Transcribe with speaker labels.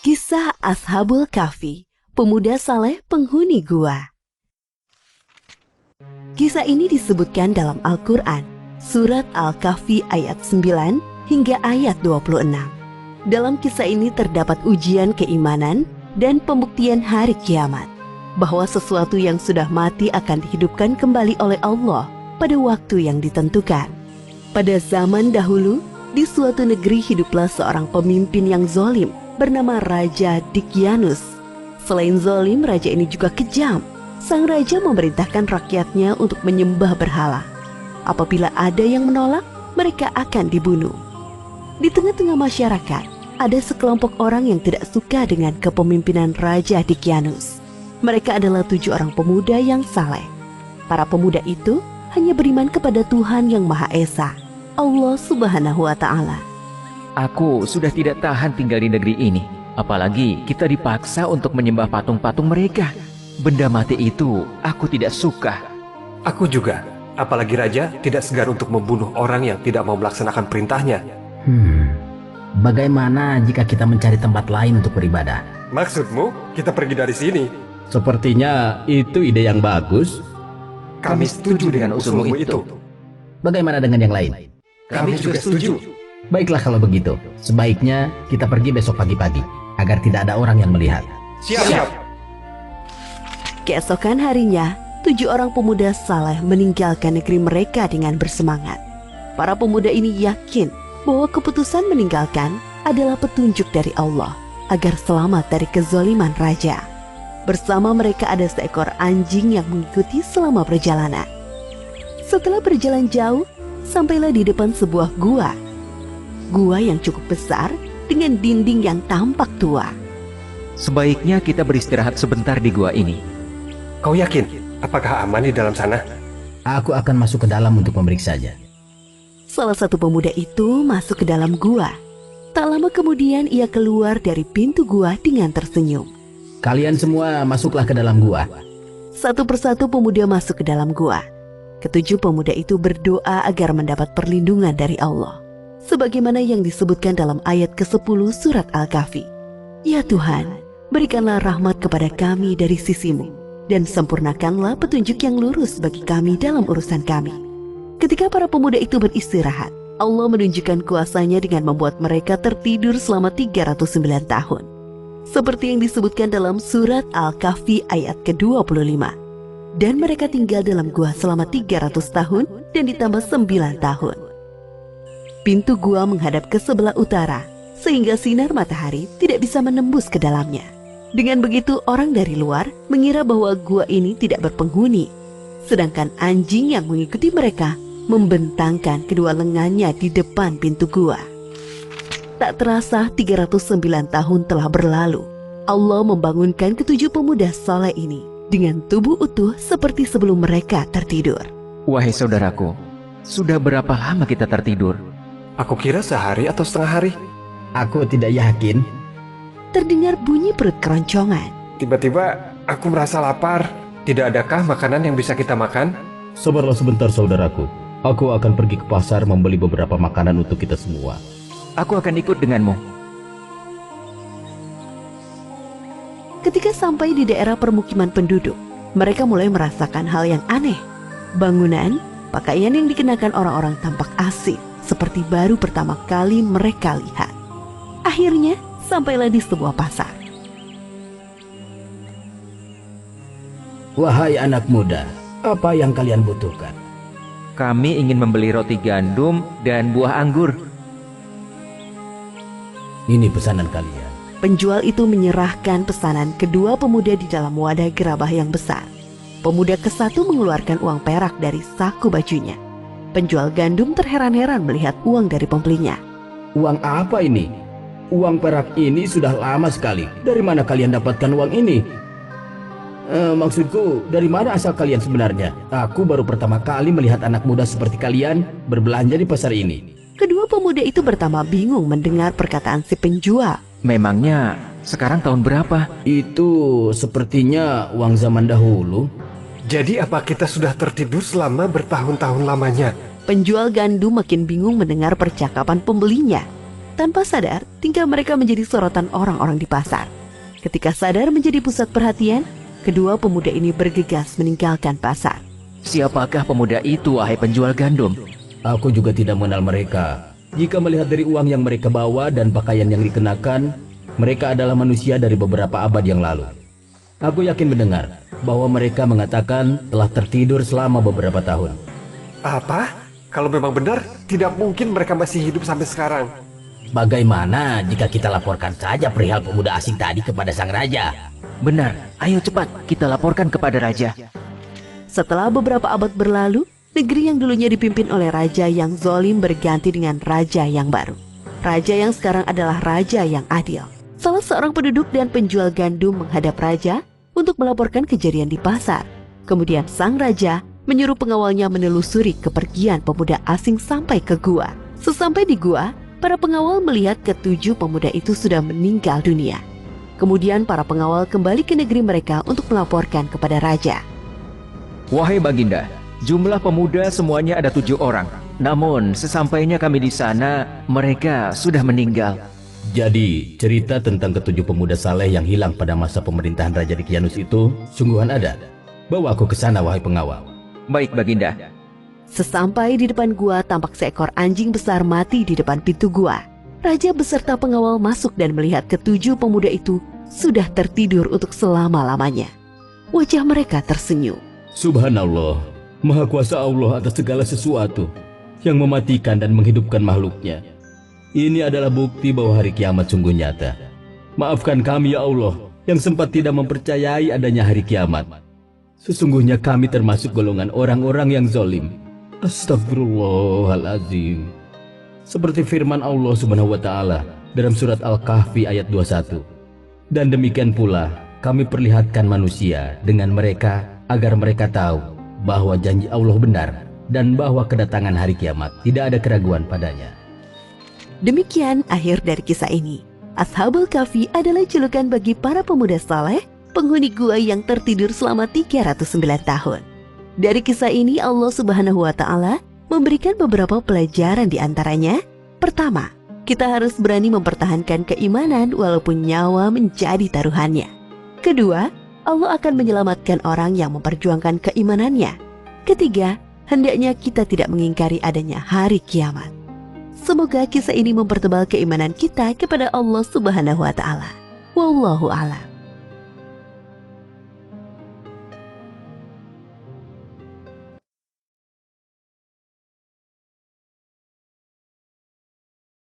Speaker 1: Kisah Ashabul Kahfi, pemuda saleh penghuni gua. Kisah ini disebutkan dalam Al-Quran, surat Al-Kahfi ayat 9 hingga ayat 26. Dalam kisah ini terdapat ujian keimanan dan pembuktian hari kiamat, bahwa sesuatu yang sudah mati akan dihidupkan kembali oleh Allah pada waktu yang ditentukan. Pada zaman dahulu, di suatu negeri hiduplah seorang pemimpin yang zalim bernama Raja Dikyanus. Selain zalim, raja ini juga kejam. Sang raja memerintahkan rakyatnya untuk menyembah berhala. Apabila ada yang menolak, mereka akan dibunuh. Di tengah-tengah masyarakat, ada sekelompok orang yang tidak suka dengan kepemimpinan Raja Dikyanus. Mereka adalah 7 orang pemuda yang saleh. Para pemuda itu hanya beriman kepada Tuhan yang Maha Esa, Allah Subhanahu wa Ta'ala.
Speaker 2: Aku sudah tidak tahan tinggal di negeri ini. Apalagi kita dipaksa untuk menyembah patung-patung mereka. Benda mati itu aku tidak suka.
Speaker 3: Aku juga. Apalagi raja tidak segan untuk membunuh orang yang tidak mau melaksanakan perintahnya.
Speaker 4: Bagaimana jika kita mencari tempat lain untuk beribadah?
Speaker 3: Maksudmu kita pergi dari sini?
Speaker 5: Sepertinya itu ide yang bagus.
Speaker 3: Kami setuju dengan usulmu itu.
Speaker 4: Bagaimana dengan yang lain?
Speaker 3: Kami juga setuju.
Speaker 4: Baiklah kalau begitu, sebaiknya kita pergi besok pagi-pagi, agar tidak ada orang yang melihat.
Speaker 3: Siap.
Speaker 1: Keesokan harinya, 7 orang pemuda saleh meninggalkan negeri mereka dengan bersemangat. Para pemuda ini yakin bahwa keputusan meninggalkan adalah petunjuk dari Allah agar selamat dari kezaliman raja. Bersama mereka ada seekor anjing yang mengikuti selama perjalanan. Setelah berjalan jauh, sampailah di depan sebuah gua. Gua yang cukup besar dengan dinding yang tampak tua.
Speaker 2: Sebaiknya kita beristirahat sebentar di gua ini.
Speaker 3: Kau yakin? Apakah aman di dalam sana?
Speaker 4: Aku akan masuk ke dalam untuk memeriksanya.
Speaker 1: Salah satu pemuda itu masuk ke dalam gua. Tak lama kemudian ia keluar dari pintu gua dengan tersenyum.
Speaker 4: Kalian semua masuklah ke dalam gua.
Speaker 1: Satu persatu pemuda masuk ke dalam gua. Ketujuh pemuda itu berdoa agar mendapat perlindungan dari Allah, sebagaimana yang disebutkan dalam ayat ke-10 surat Al-Kahfi. Ya Tuhan, berikanlah rahmat kepada kami dari sisimu, dan sempurnakanlah petunjuk yang lurus bagi kami dalam urusan kami. Ketika para pemuda itu beristirahat, Allah menunjukkan kuasanya dengan membuat mereka tertidur selama 309 tahun. Seperti yang disebutkan dalam surat Al-Kahfi ayat ke-25. Dan mereka tinggal dalam gua selama 300 tahun dan ditambah 9 tahun. Pintu gua menghadap ke sebelah utara, sehingga sinar matahari tidak bisa menembus ke dalamnya. Dengan begitu orang dari luar mengira bahwa gua ini tidak berpenghuni. Sedangkan anjing yang mengikuti mereka membentangkan kedua lengannya di depan pintu gua. Tak terasa 309 tahun telah berlalu. Allah membangunkan ke-7 pemuda saleh ini dengan tubuh utuh seperti sebelum mereka tertidur.
Speaker 2: Wahai saudaraku, sudah berapa lama kita tertidur?
Speaker 3: Aku kira sehari atau setengah hari.
Speaker 4: Aku tidak yakin.
Speaker 1: Terdengar bunyi perut keroncongan.
Speaker 3: Tiba-tiba aku merasa lapar. Tidak adakah makanan yang bisa kita makan?
Speaker 5: Sabarlah sebentar saudaraku. Aku akan pergi ke pasar membeli beberapa makanan untuk kita semua.
Speaker 2: Aku akan ikut denganmu.
Speaker 1: Ketika sampai di daerah permukiman penduduk, mereka mulai merasakan hal yang aneh. Bangunan, pakaian yang dikenakan orang-orang tampak asing, seperti baru pertama kali mereka lihat. Akhirnya, sampailah di sebuah pasar.
Speaker 4: Wahai anak muda, apa yang kalian butuhkan?
Speaker 2: Kami ingin membeli roti gandum dan buah anggur.
Speaker 4: Ini pesanan kalian.
Speaker 1: Penjual itu menyerahkan pesanan kedua pemuda di dalam wadah gerabah yang besar. Pemuda ke-1 mengeluarkan uang perak dari saku bajunya. Penjual gandum terheran-heran melihat uang dari pembelinya.
Speaker 4: Uang apa ini? Uang perak ini sudah lama sekali. Dari mana kalian dapatkan uang ini? Maksudku, dari mana asal kalian sebenarnya? Aku baru pertama kali melihat anak muda seperti kalian berbelanja di pasar ini.
Speaker 1: Kedua pemuda itu pertama bingung mendengar perkataan si penjual.
Speaker 2: Memangnya sekarang tahun berapa?
Speaker 4: Itu sepertinya uang zaman dahulu.
Speaker 3: Jadi apa kita sudah tertidur selama bertahun-tahun lamanya?
Speaker 1: Penjual gandum makin bingung mendengar percakapan pembelinya. Tanpa sadar, tingkah mereka menjadi sorotan orang-orang di pasar. Ketika sadar menjadi pusat perhatian, kedua pemuda ini bergegas meninggalkan pasar.
Speaker 2: Siapakah pemuda itu, wahai penjual gandum?
Speaker 4: Aku juga tidak mengenal mereka. Jika melihat dari uang yang mereka bawa dan pakaian yang dikenakan, mereka adalah manusia dari beberapa abad yang lalu. Aku yakin mendengar bahwa mereka mengatakan telah tertidur selama beberapa tahun.
Speaker 3: Apa? Kalau memang benar, tidak mungkin mereka masih hidup sampai sekarang.
Speaker 4: Bagaimana jika kita laporkan saja perihal pemuda asing tadi kepada sang raja?
Speaker 2: Benar, ayo cepat kita laporkan kepada raja.
Speaker 1: Setelah beberapa abad berlalu, negeri yang dulunya dipimpin oleh raja yang zalim berganti dengan raja yang baru. Raja yang sekarang adalah raja yang adil. Salah seorang penduduk dan penjual gandum menghadap raja untuk melaporkan kejadian di pasar. Kemudian sang raja menyuruh pengawalnya menelusuri kepergian pemuda asing sampai ke gua. Sesampai di gua, para pengawal melihat ketujuh pemuda itu sudah meninggal dunia. Kemudian para pengawal kembali ke negeri mereka untuk melaporkan kepada raja.
Speaker 2: Wahai Baginda, jumlah pemuda semuanya ada 7 orang. Namun sesampainya kami di sana, mereka sudah meninggal.
Speaker 4: Jadi, cerita tentang ketujuh pemuda saleh yang hilang pada masa pemerintahan Raja Dicyanus itu sungguhan ada. Bawa aku ke sana, wahai pengawal.
Speaker 2: Baik Baginda.
Speaker 1: Sesampai di depan gua, tampak seekor anjing besar mati di depan pintu gua. Raja beserta pengawal masuk dan melihat ketujuh pemuda itu sudah tertidur untuk selama-lamanya. Wajah mereka tersenyum.
Speaker 4: Subhanallah, Maha Kuasa Allah atas segala sesuatu yang mematikan dan menghidupkan makhluknya. Ini adalah bukti bahwa hari kiamat sungguh nyata. Maafkan kami ya Allah yang sempat tidak mempercayai adanya hari kiamat. Sesungguhnya kami termasuk golongan orang-orang yang zalim. Astagfirullahaladzim. Seperti firman Allah Subhanahu wa Ta'ala dalam surat Al-Kahfi ayat 21. Dan demikian pula kami perlihatkan manusia dengan mereka agar mereka tahu bahwa janji Allah benar dan bahwa kedatangan hari kiamat tidak ada keraguan padanya.
Speaker 1: Demikian akhir dari kisah ini. Ashabul Kahfi adalah julukan bagi para pemuda saleh, penghuni gua yang tertidur selama 309 tahun. Dari kisah ini Allah Subhanahu wa Ta'ala memberikan beberapa pelajaran di antaranya. Pertama, kita harus berani mempertahankan keimanan walaupun nyawa menjadi taruhannya. Kedua, Allah akan menyelamatkan orang yang memperjuangkan keimanannya. Ketiga, hendaknya kita tidak mengingkari adanya hari kiamat. Semoga kisah ini mempertebal keimanan kita kepada Allah Subhanahu wa Ta'ala. Wallahu a'lam.